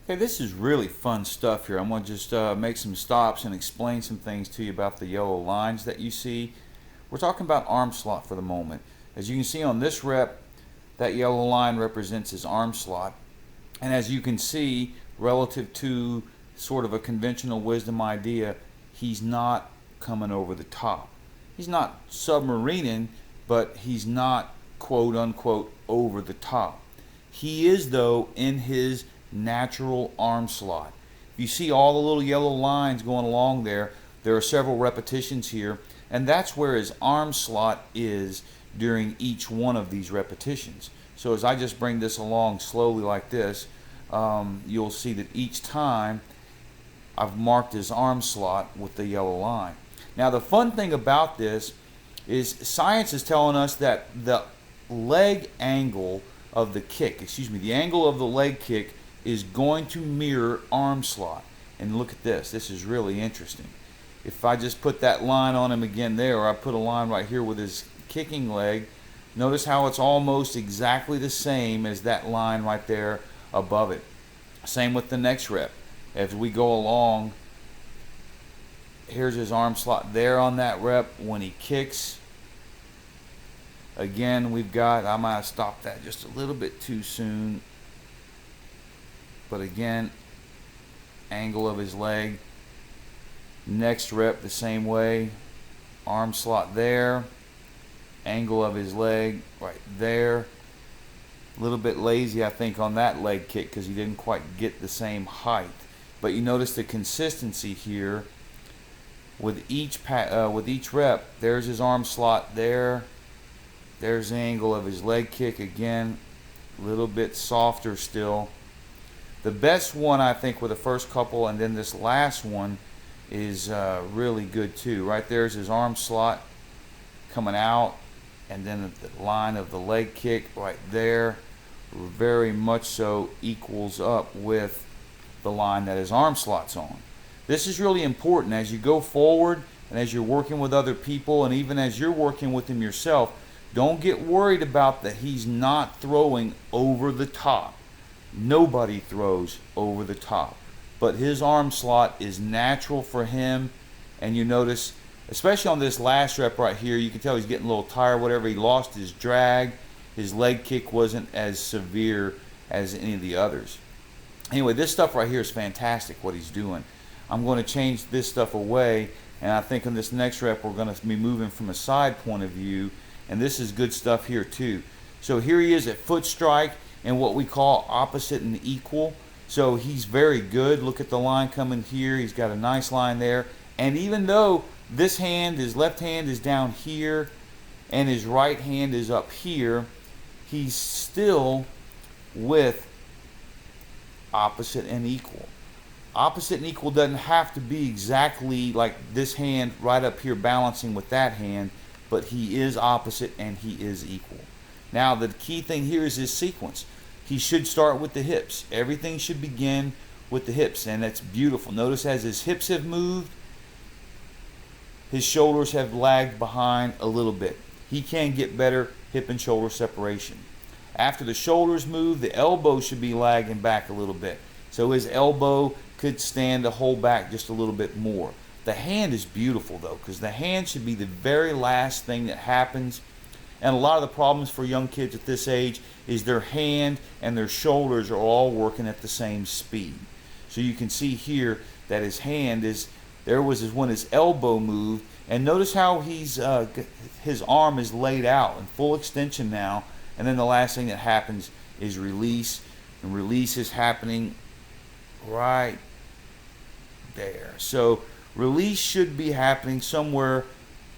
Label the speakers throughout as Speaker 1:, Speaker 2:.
Speaker 1: Okay, this is really fun stuff here. I'm going to just make some stops and explain some things to you about the yellow lines that you see. We're talking about arm slot for the moment. As you can see on this rep, that yellow line represents his arm slot. And as you can see, relative to sort of a conventional wisdom idea, he's not coming over the top. He's not submarining, but he's not quote unquote over the top. He is, though, in his natural arm slot. You see all the little yellow lines going along there. There are several repetitions here, and that's where his arm slot is during each one of these repetitions. So as I just bring this along slowly like this, you'll see that each time I've marked his arm slot with the yellow line. Now the fun thing about this is science is telling us that the leg angle of the kick, the angle of the leg kick is going to mirror arm slot. And look at this. This is really interesting. If I just put that line on him again there, or I put a line right here with his kicking leg, notice how it's almost exactly the same as that line right there above it. Same with the next rep. As we go along, here's his arm slot there on that rep when he kicks. Again, I might have stopped that just a little bit too soon. But again, angle of his leg. Next rep the same way. Arm slot there. Angle of his leg right there. A little bit lazy, I think, on that leg kick because he didn't quite get the same height. But you notice the consistency here with each rep. There's his arm slot there. There's the angle of his leg kick again. A little bit softer still. The best one, I think, with the first couple, and then this last one is really good too. Right there's his arm slot coming out, and then the line of the leg kick right there very much so equals up with the line that his arm slot's on. This is really important as you go forward and as you're working with other people, and even as you're working with him yourself. Don't get worried about that he's not throwing over the top. Nobody throws over the top, but his arm slot is natural for him. And you notice, especially on this last rep right here, you can tell he's getting a little tired, whatever. He lost his drag. His leg kick wasn't as severe as any of the others. Anyway, this stuff right here is fantastic, what he's doing. I'm going to change this stuff away, and I think in this next rep we're going to be moving from a side point of view, and this is good stuff here too. So here he is at foot strike and what we call opposite and equal. So he's very good. Look at the line coming here. He's got a nice line there. And even though this hand, his left hand is down here and his right hand is up here, he's still with opposite and equal. Opposite and equal doesn't have to be exactly like this hand right up here balancing with that hand, but he is opposite and he is equal. Now the key thing here is his sequence. He should start with the hips. Everything should begin with the hips, and that's beautiful. Notice as his hips have moved, his shoulders have lagged behind a little bit. He can get better hip and shoulder separation. After the shoulders move, the elbow should be lagging back a little bit. So his elbow could stand to hold back just a little bit more. The hand is beautiful though, because the hand should be the very last thing that happens. And a lot of the problems for young kids at this age is their hand and their shoulders are all working at the same speed. So you can see here that his hand is, there was when his elbow moved, and notice how his arm is laid out in full extension now, and then the last thing that happens is release, and release is happening right there. So release should be happening somewhere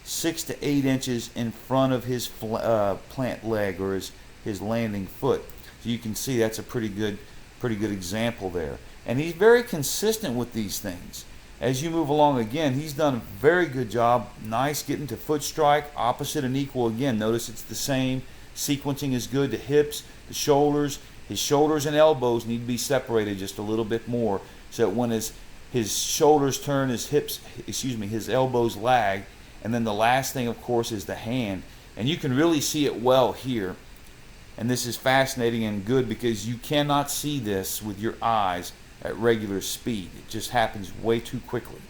Speaker 1: 6 to 8 inches in front of his plant leg or his landing foot. So you can see that's a pretty good example there. And he's very consistent with these things. As you move along again, he's done a very good job. Nice getting to foot strike, opposite and equal again. Notice it's the same. Sequencing is good. The hips, the shoulders. His shoulders and elbows need to be separated just a little bit more, so that when his shoulders turn, his elbows lag. And then the last thing, of course, is the hand. And you can really see it well here. And this is fascinating and good because you cannot see this with your eyes at regular speed. It just happens way too quickly.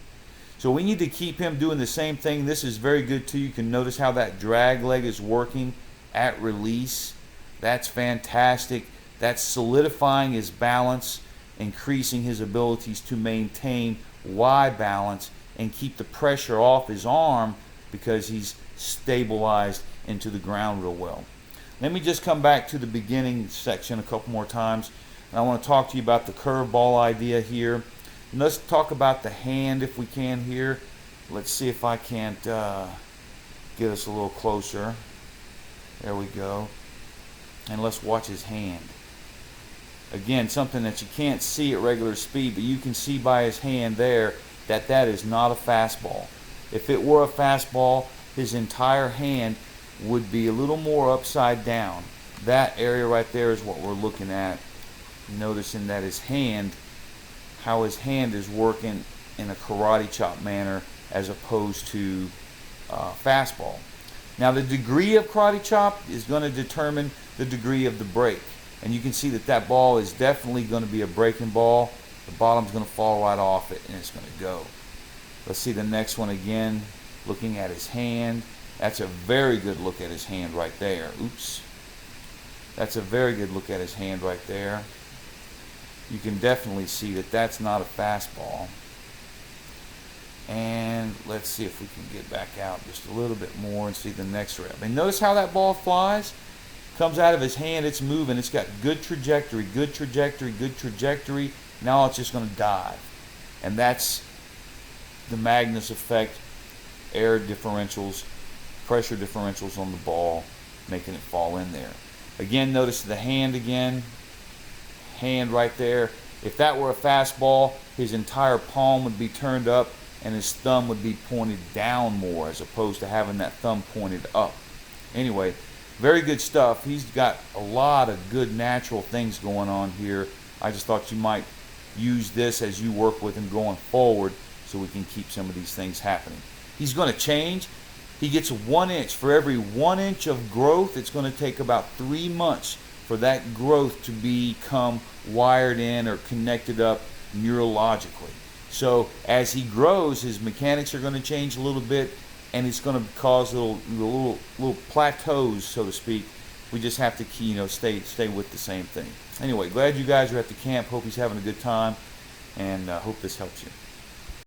Speaker 1: So we need to keep him doing the same thing. This is very good too. You can notice how that drag leg is working at release. That's fantastic. That's solidifying his balance, increasing his abilities to maintain Y balance and keep the pressure off his arm because he's stabilized into the ground real well. Let me just come back to the beginning section a couple more times. And I want to talk to you about the curveball idea here. And let's talk about the hand if we can here. Let's see if I can't get us a little closer. There we go. And let's watch his hand. Again, something that you can't see at regular speed, but you can see by his hand there that that is not a fastball. If it were a fastball, his entire hand would be a little more upside down. That area right there is what we're looking at. Noticing that his hand, how his hand is working in a karate chop manner as opposed to fastball. Now the degree of karate chop is going to determine the degree of the break. And you can see that that ball is definitely going to be a breaking ball. The bottom's going to fall right off it and it's going to go. Let's see the next one again. Looking at his hand. That's a very good look at his hand right there. Oops. That's a very good look at his hand right there. You can definitely see that that's not a fastball. And let's see if we can get back out just a little bit more and see the next rep. And notice how that ball flies? Comes out of his hand, it's moving, it's got good trajectory, good trajectory, good trajectory. Now it's just going to dive. And that's the Magnus effect, air differentials, pressure differentials on the ball, making it fall in there. Again, notice the hand again. Hand right there. If that were a fastball, his entire palm would be turned up and his thumb would be pointed down more as opposed to having that thumb pointed up. Anyway, very good stuff. He's got a lot of good natural things going on here. I just thought you might use this as you work with him going forward so we can keep some of these things happening. He's going to change. He gets 1 inch. For every 1 inch of growth, it's going to take about 3 months for that growth to become wired in or connected up neurologically. So as he grows, his mechanics are going to change a little bit, and it's going to cause little plateaus, so to speak. We just have to stay with the same thing. Anyway, glad you guys are at the camp. Hope he's having a good time, and hope this helps you.